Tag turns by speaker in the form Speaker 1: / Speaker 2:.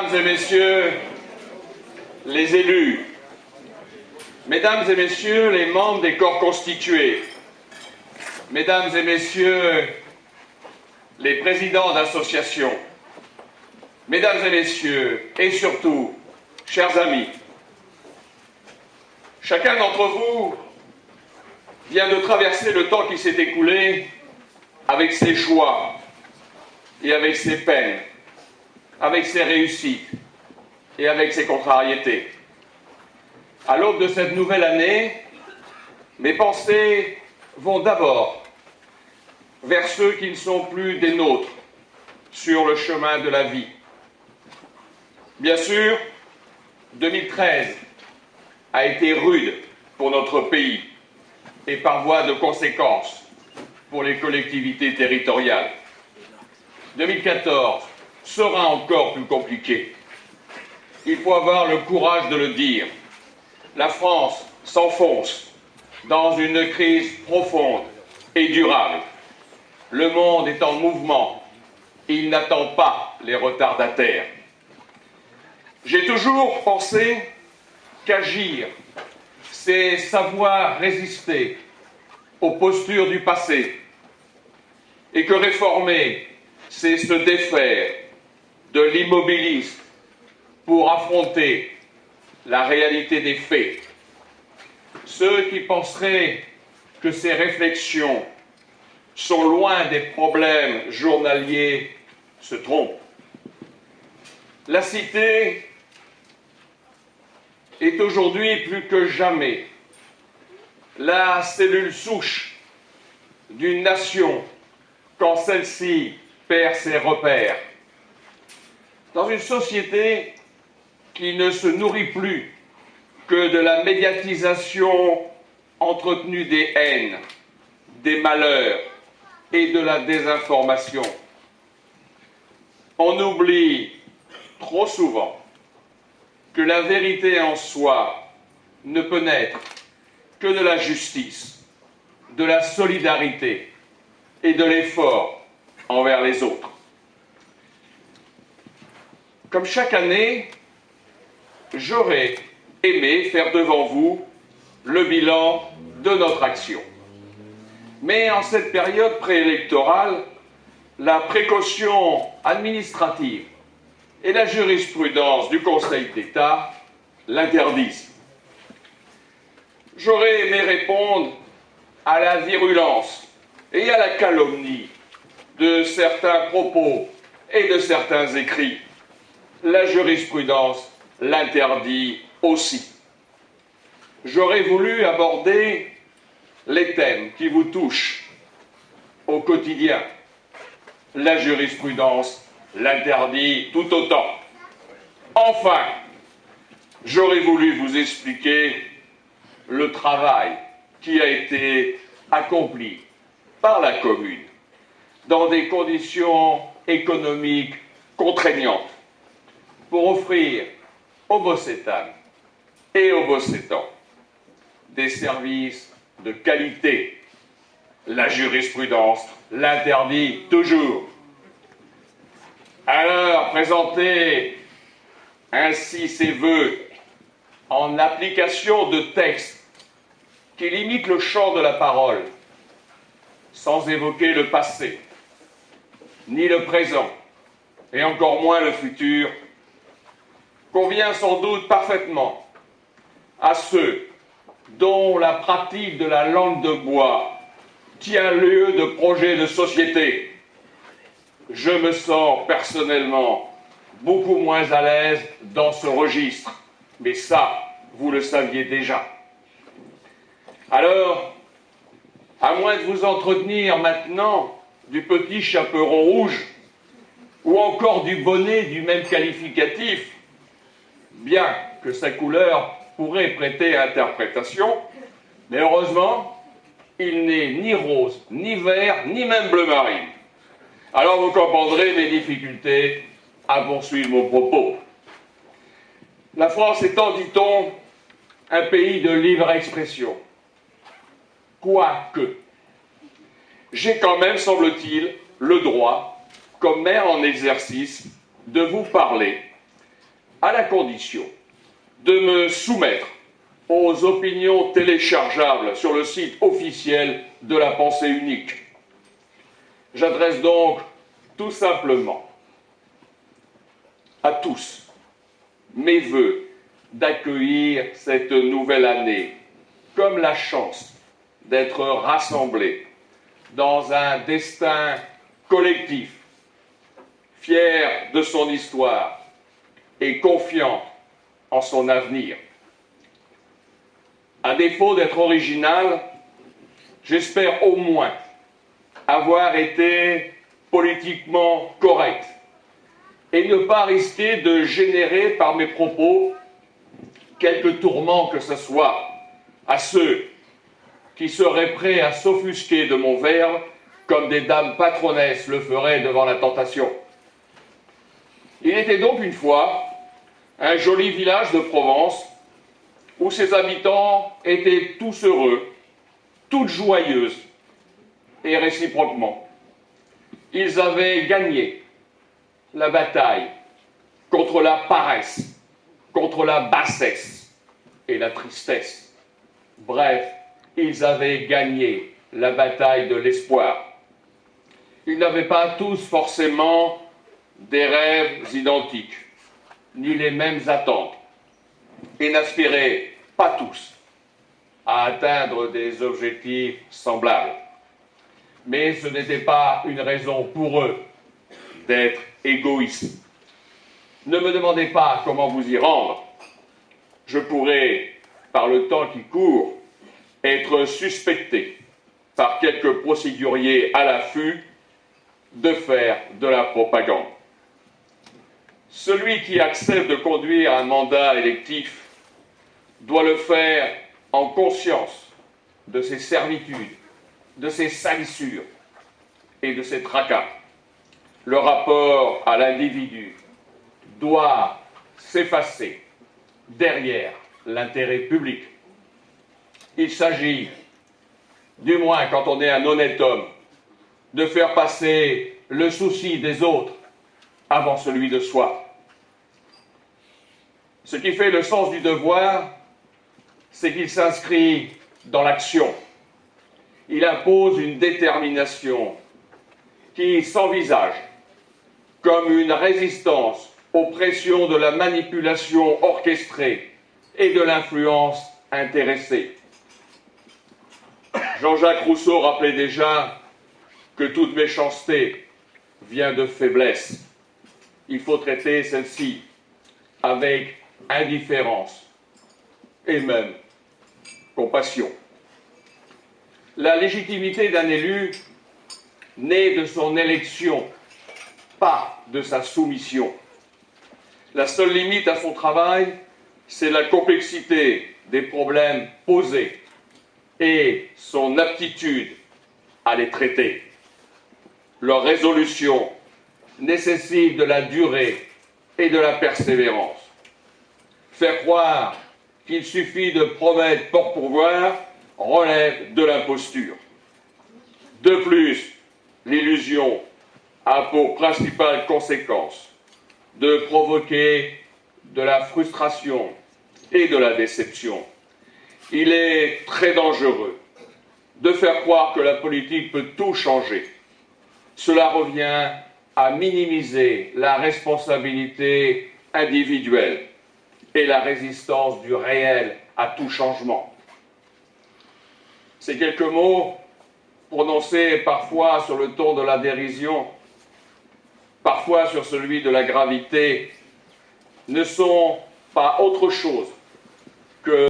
Speaker 1: Mesdames et messieurs les élus, mesdames et messieurs les membres des corps constitués, mesdames et messieurs les présidents d'associations, mesdames et messieurs, et surtout, chers amis, chacun d'entre vous vient de traverser le temps qui s'est écoulé avec ses choix et avec ses peines, avec ses réussites et avec ses contrariétés. À l'aube de cette nouvelle année, mes pensées vont d'abord vers ceux qui ne sont plus des nôtres sur le chemin de la vie. Bien sûr, 2013 a été rude pour notre pays et par voie de conséquence pour les collectivités territoriales. 2014 sera encore plus compliqué. Il faut avoir le courage de le dire. La France s'enfonce dans une crise profonde et durable. Le monde est en mouvement et il n'attend pas les retardataires. J'ai toujours pensé qu'agir, c'est savoir résister aux postures du passé et que réformer, c'est se défaire de l'immobilisme pour affronter la réalité des faits. Ceux qui penseraient que ces réflexions sont loin des problèmes journaliers se trompent. La cité est aujourd'hui plus que jamais la cellule souche d'une nation quand celle-ci perd ses repères. Dans une société qui ne se nourrit plus que de la médiatisation entretenue des haines, des malheurs et de la désinformation, on oublie trop souvent que la vérité en soi ne peut naître que de la justice, de la solidarité et de l'effort envers les autres. Comme chaque année, j'aurais aimé faire devant vous le bilan de notre action. Mais en cette période préélectorale, la précaution administrative et la jurisprudence du Conseil d'État l'interdisent. J'aurais aimé répondre à la virulence et à la calomnie de certains propos et de certains écrits. La jurisprudence l'interdit aussi. J'aurais voulu aborder les thèmes qui vous touchent au quotidien. La jurisprudence l'interdit tout autant. Enfin, j'aurais voulu vous expliquer le travail qui a été accompli par la commune dans des conditions économiques contraignantes pour offrir aux Bossétanes et aux Bossétans des services de qualité. La jurisprudence l'interdit toujours. Alors, présenter ainsi ses vœux en application de textes qui limitent le champ de la parole, sans évoquer le passé, ni le présent, et encore moins le futur, convient sans doute parfaitement à ceux dont la pratique de la langue de bois tient lieu de projet de société. Je me sens personnellement beaucoup moins à l'aise dans ce registre, mais ça, vous le saviez déjà. Alors, à moins de vous entretenir maintenant du petit chaperon rouge ou encore du bonnet du même qualificatif, bien que sa couleur pourrait prêter à interprétation, mais heureusement, il n'est ni rose, ni vert, ni même bleu marine. Alors vous comprendrez mes difficultés à poursuivre mon propos. La France étant, dit-on, un pays de libre expression. Quoique, j'ai quand même, semble-t-il, le droit, comme maire en exercice, de vous parler à la condition de me soumettre aux opinions téléchargeables sur le site officiel de la pensée unique. J'adresse donc tout simplement à tous mes vœux d'accueillir cette nouvelle année comme la chance d'être rassemblés dans un destin collectif, fier de son histoire et confiant en son avenir. À défaut d'être original, j'espère au moins avoir été politiquement correct et ne pas risquer de générer par mes propos quelque tourment que ce soit à ceux qui seraient prêts à s'offusquer de mon verbe comme des dames patronesses le feraient devant la tentation. Il était donc une fois un joli village de Provence où ses habitants étaient tous heureux, toutes joyeuses et réciproquement. Ils avaient gagné la bataille contre la paresse, contre la bassesse et la tristesse. Bref, ils avaient gagné la bataille de l'espoir. Ils n'avaient pas tous forcément des rêves identiques, ni les mêmes attentes, et n'aspiraient pas tous à atteindre des objectifs semblables. Mais ce n'était pas une raison pour eux d'être égoïstes. Ne me demandez pas comment vous y rendre. Je pourrais, par le temps qui court, être suspecté par quelques procéduriers à l'affût de faire de la propagande. Celui qui accepte de conduire un mandat électif doit le faire en conscience de ses servitudes, de ses salissures et de ses tracas. Le rapport à l'individu doit s'effacer derrière l'intérêt public. Il s'agit, du moins quand on est un honnête homme, de faire passer le souci des autres avant celui de soi. Ce qui fait le sens du devoir, c'est qu'il s'inscrit dans l'action. Il impose une détermination qui s'envisage comme une résistance aux pressions de la manipulation orchestrée et de l'influence intéressée. Jean-Jacques Rousseau rappelait déjà que toute méchanceté vient de faiblesse. Il faut traiter celle-ci avec indifférence et même compassion. La légitimité d'un élu naît de son élection, pas de sa soumission. La seule limite à son travail, c'est la complexité des problèmes posés et son aptitude à les traiter. Leur résolution nécessite de la durée et de la persévérance. Faire croire qu'il suffit de promettre pour pourvoir relève de l'imposture. De plus, l'illusion a pour principale conséquence de provoquer de la frustration et de la déception. Il est très dangereux de faire croire que la politique peut tout changer. Cela revient à minimiser la responsabilité individuelle et la résistance du réel à tout changement. Ces quelques mots, prononcés parfois sur le ton de la dérision, parfois sur celui de la gravité, ne sont pas autre chose que